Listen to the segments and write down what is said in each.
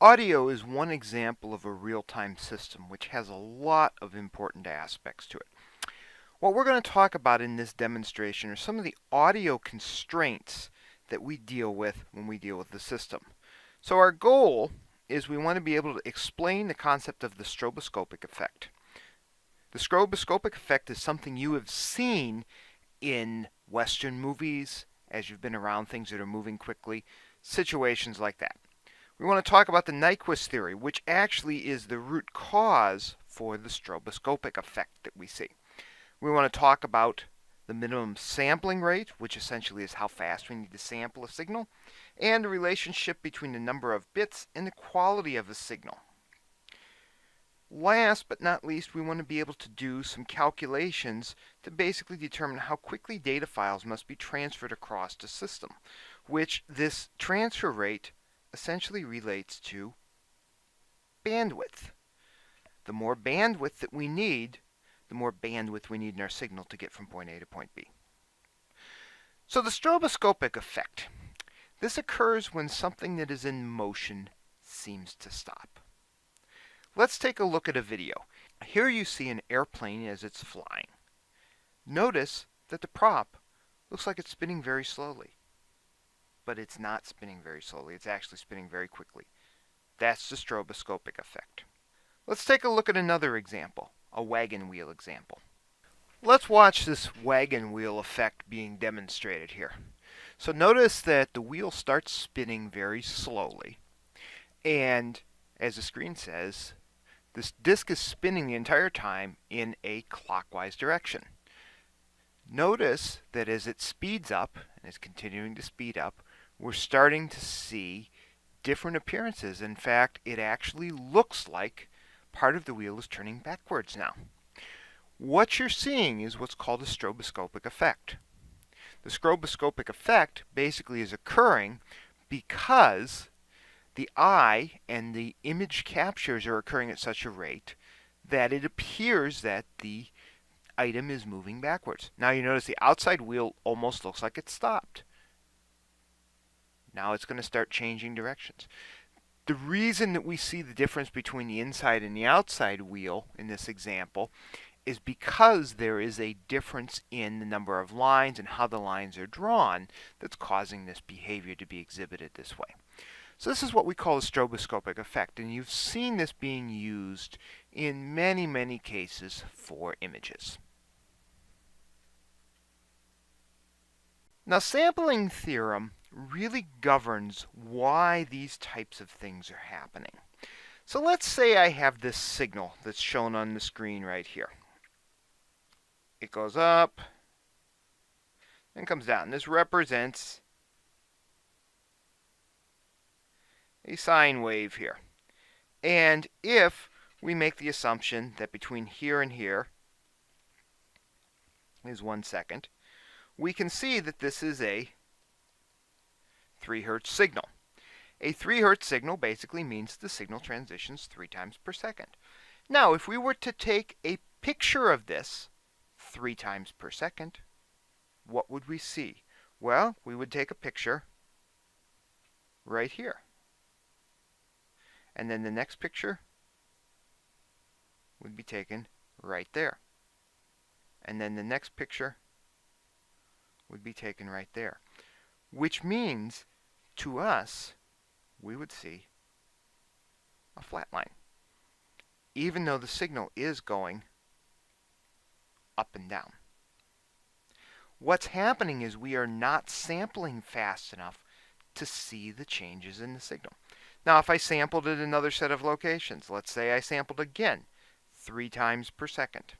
Audio is one example of a real-time system which has a lot of important aspects to it. What we're going to talk about in this demonstration are some of the audio constraints that we deal with when we deal with the system. So our goal is we want to be able to explain the concept of the stroboscopic effect. The stroboscopic effect is something you have seen in Western movies as you've been around things that are moving quickly, situations like that. We want to talk about the Nyquist theory, which actually is the root cause for the stroboscopic effect that we see. We want to talk about the minimum sampling rate, which essentially is how fast we need to sample a signal, and the relationship between the number of bits and the quality of a signal. Last but not least, we want to be able to do some calculations to basically determine how quickly data files must be transferred across the system, which this transfer rate essentially relates to bandwidth. The more bandwidth that we need, the more bandwidth we need in our signal to get from point A to point B. So the stroboscopic effect. This occurs when something that is in motion seems to stop. Let's take a look at a video. Here you see an airplane as it's flying. Notice that the prop looks like it's spinning very slowly. But it's not spinning very slowly. It's actually spinning very quickly. That's the stroboscopic effect. Let's take a look at another example, a wagon wheel example. Let's watch this wagon wheel effect being demonstrated here. So notice that the wheel starts spinning very slowly, and as the screen says, this disc is spinning the entire time in a clockwise direction. Notice that as it speeds up, and is continuing to speed up, we're starting to see different appearances. In fact, it actually looks like part of the wheel is turning backwards now. What you're seeing is what's called a stroboscopic effect. The stroboscopic effect basically is occurring because the eye and the image captures are occurring at such a rate that it appears that the item is moving backwards. Now you notice the outside wheel almost looks like it stopped. Now it's going to start changing directions. The reason that we see the difference between the inside and the outside wheel in this example is because there is a difference in the number of lines and how the lines are drawn that's causing this behavior to be exhibited this way. So this is what we call a stroboscopic effect, and you've seen this being used in many, many cases for images. Now, sampling theorem really governs why these types of things are happening. So let's say I have this signal that's shown on the screen right here. It goes up and comes down. This represents a sine wave here. And if we make the assumption that between here and here is 1 second, we can see that this is a 3 Hertz signal. A 3 Hertz signal basically means the signal transitions 3 times per second. Now, if we were to take a picture of this 3 times per second, what would we see? Well, we would take a picture right here. And then the next picture would be taken right there. And then the next picture would be taken right there. Which means, to us, we would see a flat line, even though the signal is going up and down. What's happening is we are not sampling fast enough to see the changes in the signal. Now, if I sampled at another set of locations, let's say I sampled again 3 times per second.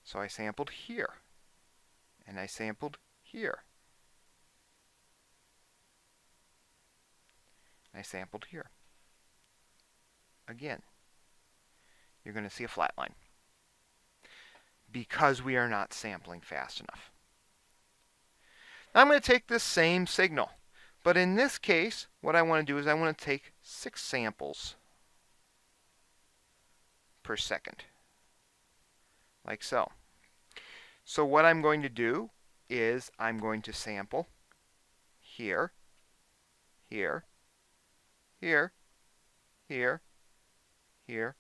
So I sampled here, and I sampled here. I sampled here. Again, you're going to see a flat line because we are not sampling fast enough. Now I'm going to take this same signal, but in this case, what I want to do is I want to take 6 samples per second, like so. So what I'm going to do is I'm going to sample here, here, here, here, here,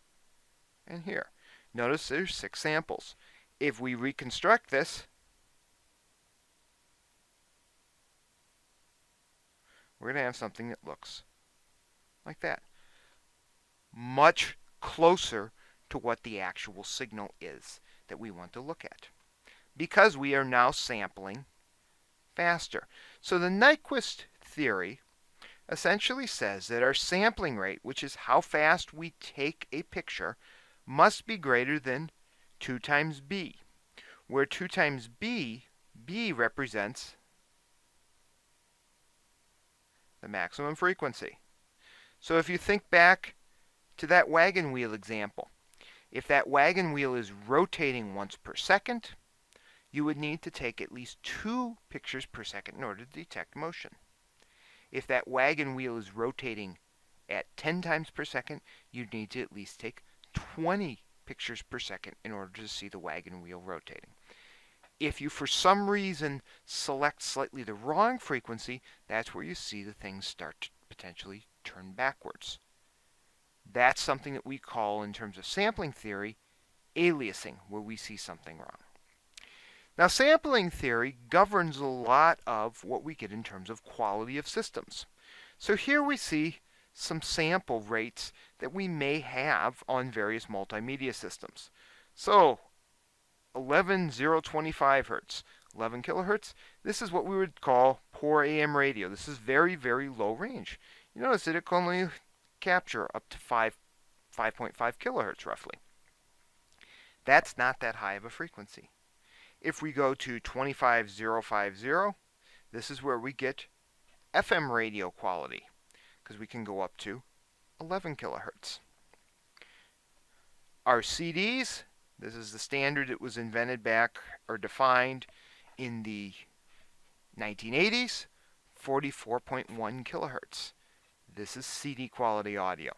and here. Notice there's 6 samples. If we reconstruct this, we're going to have something that looks like that. Much closer to what the actual signal is that we want to look at, because we are now sampling faster. So the Nyquist theory essentially says that our sampling rate, which is how fast we take a picture, must be greater than 2 times b, where 2 times b represents the maximum frequency. So if you think back to that wagon wheel example, if that wagon wheel is rotating once per second, you would need to take at least 2 pictures per second in order to detect motion. If that wagon wheel is rotating at 10 times per second, you'd need to at least take 20 pictures per second in order to see the wagon wheel rotating. If you, for some reason, select slightly the wrong frequency, that's where you see the things start to potentially turn backwards. That's something that we call, in terms of sampling theory, aliasing, where we see something wrong. Now, sampling theory governs a lot of what we get in terms of quality of systems. So here we see some sample rates that we may have on various multimedia systems. So 11,025 hertz, 11 kilohertz, this is what we would call poor AM radio. This is very, very low range. You notice that it can only capture up to 5.5 kilohertz roughly. That's not that high of a frequency. If we go to 25050, this is where we get FM radio quality, because we can go up to 11 kilohertz. Our CDs, this is the standard that was invented back or defined in the 1980s, 44.1 kilohertz. This is CD quality audio.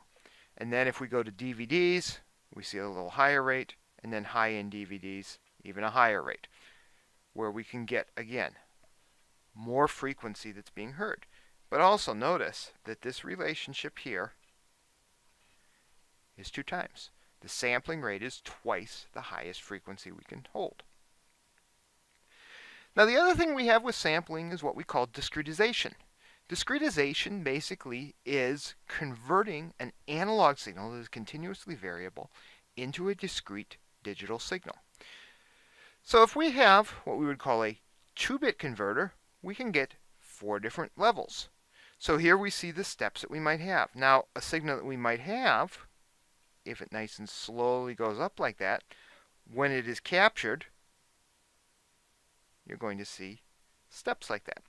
And then if we go to DVDs, we see a little higher rate, and then high-end DVDs, even a higher rate, where we can get, again, more frequency that's being heard. But also notice that this relationship here is 2 times. The sampling rate is twice the highest frequency we can hold. Now, the other thing we have with sampling is what we call discretization. Discretization basically is converting an analog signal that is continuously variable into a discrete digital signal. So if we have what we would call a 2-bit converter, we can get 4 different levels. So here we see the steps that we might have. Now, a signal that we might have, if it nice and slowly goes up like that, when it is captured, you're going to see steps like that.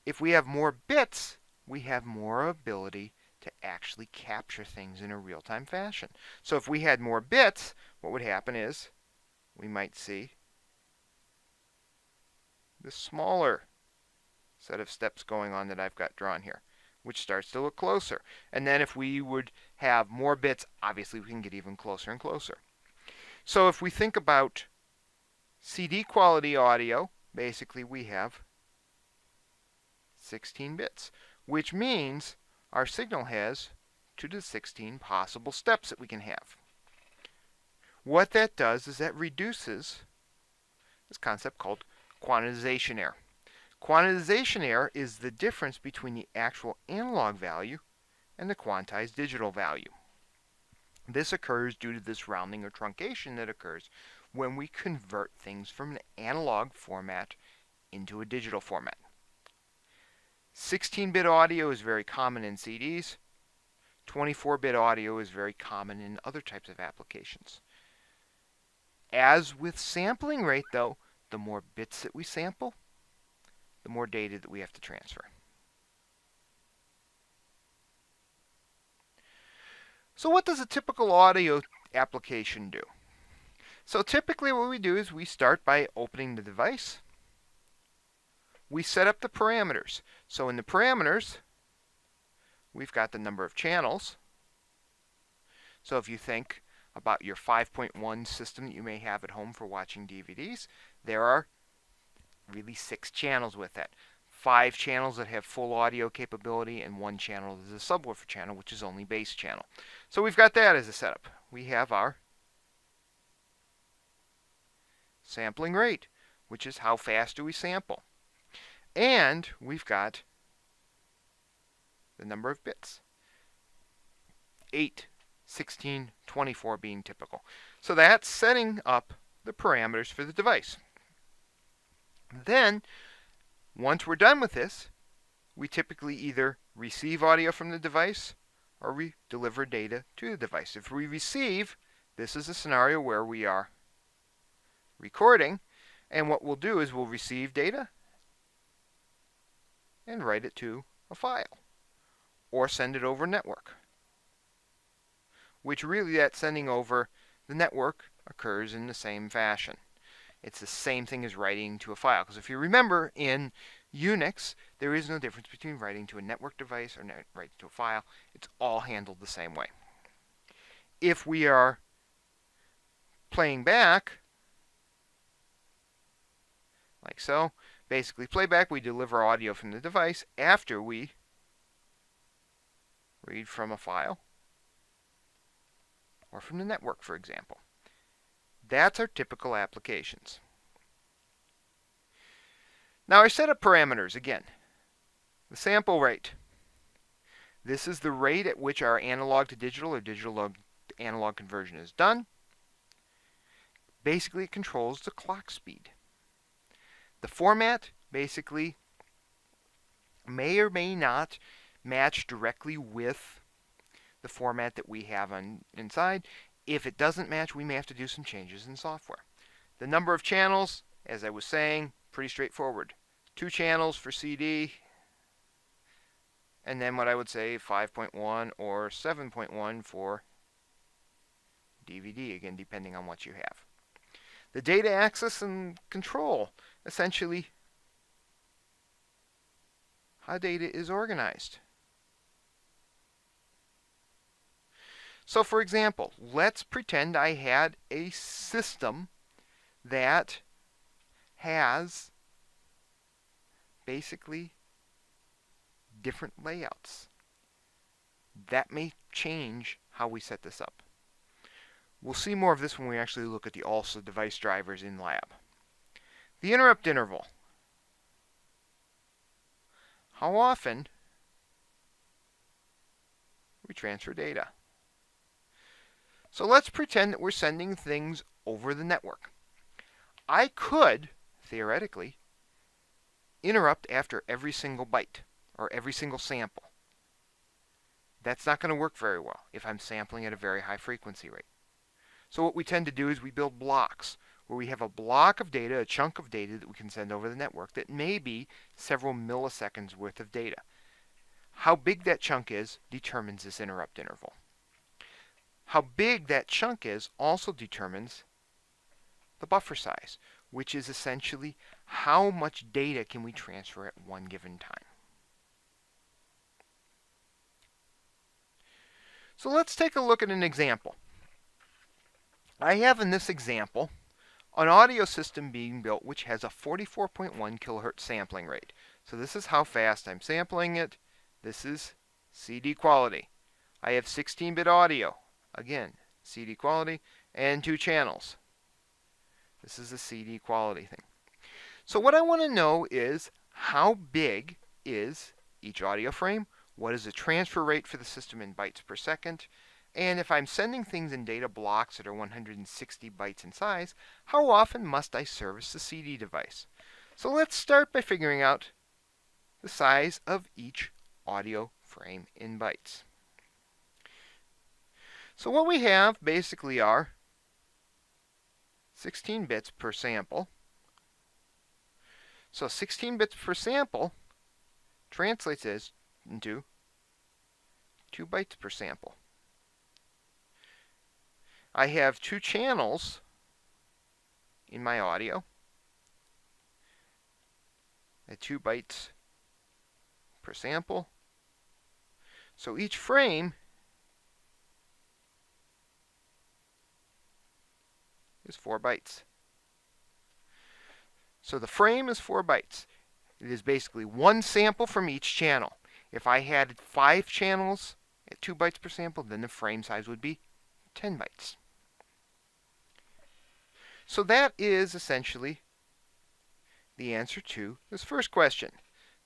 If we have more bits, we have more ability to actually capture things in a real-time fashion. So if we had more bits, what would happen is we might see the smaller set of steps going on that I've got drawn here, which starts to look closer. And then if we would have more bits, obviously we can get even closer and closer. So if we think about CD quality audio, basically we have 16 bits, which means our signal has 2 to the 16 possible steps that we can have. What that does is that reduces this concept called quantization error. Quantization error is the difference between the actual analog value and the quantized digital value. This occurs due to this rounding or truncation that occurs when we convert things from an analog format into a digital format. 16-bit audio is very common in CDs. 24-bit audio is very common in other types of applications. As with sampling rate, though, the more bits that we sample, the more data that we have to transfer. So what does a typical audio application do? So typically what we do is we start by opening the device. We set up the parameters. So in the parameters, we've got the number of channels. So if you think about your 5.1 system that you may have at home for watching DVDs, there are really 6 channels with that. 5 channels that have full audio capability, and 1 channel that is a subwoofer channel, which is only bass channel. So we've got that as a setup. We have our sampling rate, which is how fast do we sample. And we've got the number of bits. 8, 16, 24 being typical. So that's setting up the parameters for the device. Then, once we're done with this, we typically either receive audio from the device or we deliver data to the device. If we receive, this is a scenario where we are recording, and what we'll do is we'll receive data and write it to a file or send it over network, which really that sending over the network occurs in the same fashion. It's the same thing as writing to a file, because if you remember in Unix, there is no difference between writing to a network device or writing to a file. It's all handled the same way. If we are playing back, like so, basically playback, we deliver audio from the device after we read from a file or from the network, for example. That's our typical applications. Now I set up parameters again. The sample rate. This is the rate at which our analog to digital or digital to analog conversion is done. Basically, it controls the clock speed. The format basically may or may not match directly with the format that we have inside. If it doesn't match, we may have to do some changes in software. The number of channels, as I was saying, pretty straightforward. 2 channels for CD, and then what I would say 5.1 or 7.1 for DVD, again depending on what you have. The data access and control, essentially how data is organized. So for example, let's pretend I had a system that has basically different layouts. That may change how we set this up. We'll see more of this when we actually look at the also device drivers in lab. The interrupt interval. How often we transfer data. So let's pretend that we're sending things over the network. I could, theoretically, interrupt after every single byte or every single sample. That's not going to work very well if I'm sampling at a very high frequency rate. So what we tend to do is we build blocks where we have a block of data, a chunk of data that we can send over the network that may be several milliseconds worth of data. How big that chunk is determines this interrupt interval. How big that chunk is also determines the buffer size, which is essentially how much data can we transfer at one given time. So let's take a look at an example. I have in this example an audio system being built which has a 44.1 kilohertz sampling rate. So this is how fast I'm sampling it. This is CD quality. I have 16-bit audio. Again, CD quality, and 2 channels. This is a CD quality thing. So what I want to know is how big is each audio frame? What is the transfer rate for the system in bytes per second? And if I'm sending things in data blocks that are 160 bytes in size, how often must I service the CD device? So let's start by figuring out the size of each audio frame in bytes. So what we have basically are 16 bits per sample. So 16 bits per sample translates this into 2 bytes per sample. I have 2 channels in my audio at 2 bytes per sample. So each frame is 4 bytes. So the frame is 4 bytes. It is basically one sample from each channel. If I had 5 channels at 2 bytes per sample, then the frame size would be 10 bytes. So that is essentially the answer to this first question.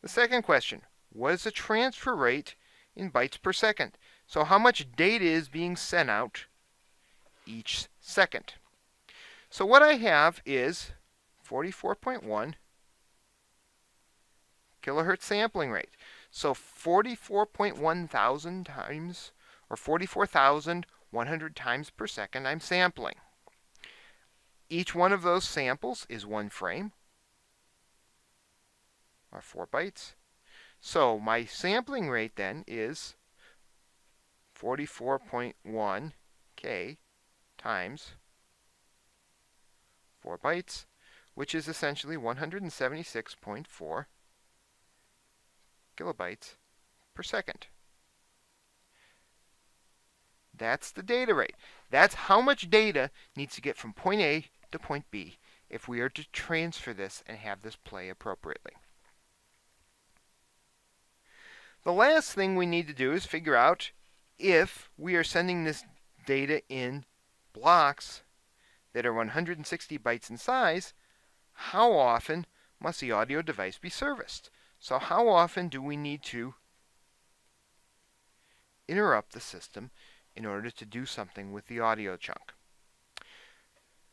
The second question, what is the transfer rate in bytes per second? So how much data is being sent out each second? So what I have is 44.1 kilohertz sampling rate. So 44.1 thousand times, or 44,100 times per second I'm sampling. Each one of those samples is one frame, or 4 bytes. So my sampling rate then is 44.1 K times 4 bytes, which is essentially 176.4 kilobytes per second. That's the data rate. That's how much data needs to get from point A to point B if we are to transfer this and have this play appropriately. The last thing we need to do is figure out if we are sending this data in blocks that are 160 bytes in size, how often must the audio device be serviced? So how often do we need to interrupt the system in order to do something with the audio chunk?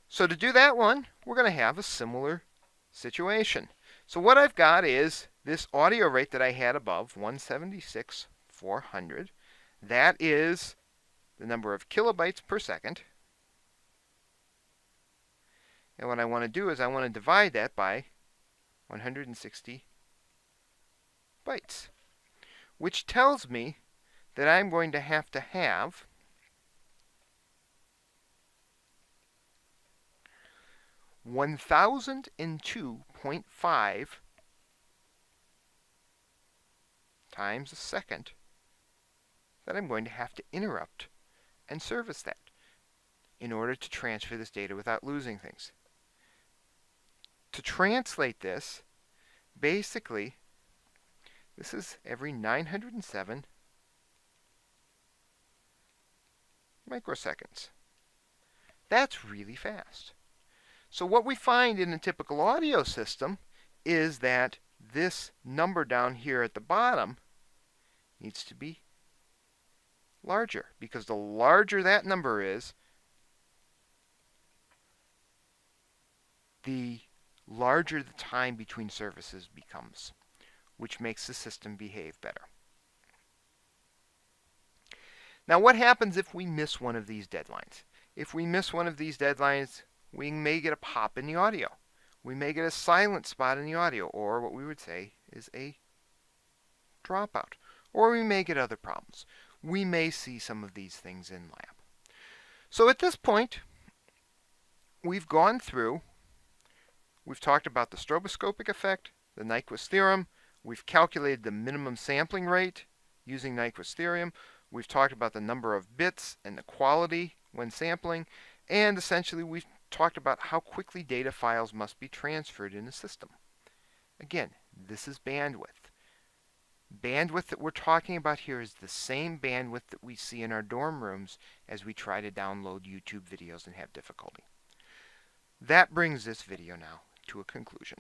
So to do that one, we're going to have a similar situation. So what I've got is this audio rate that I had above, 176,400. That is the number of kilobytes per second. And what I want to do is I want to divide that by 160 bytes, which tells me that I'm going to have 1002.5 times a second that I'm going to have to interrupt and service that in order to transfer this data without losing things. To translate this, basically, this is every 907 microseconds. That's really fast. So what we find in a typical audio system is that this number down here at the bottom needs to be larger, because the larger that number is, the larger the time between services becomes, which makes the system behave better. Now what happens if we miss one of these deadlines? If we miss one of these deadlines, we may get a pop in the audio. We may get a silent spot in the audio, or what we would say is a dropout. Or we may get other problems. We may see some of these things in lab. So at this point, we've gone through, we've talked about the stroboscopic effect, the Nyquist theorem, we've calculated the minimum sampling rate using Nyquist theorem, we've talked about the number of bits and the quality when sampling, and essentially we've talked about how quickly data files must be transferred in the system. Again, this is bandwidth. Bandwidth that we're talking about here is the same bandwidth that we see in our dorm rooms as we try to download YouTube videos and have difficulty. That brings this video now to a conclusion.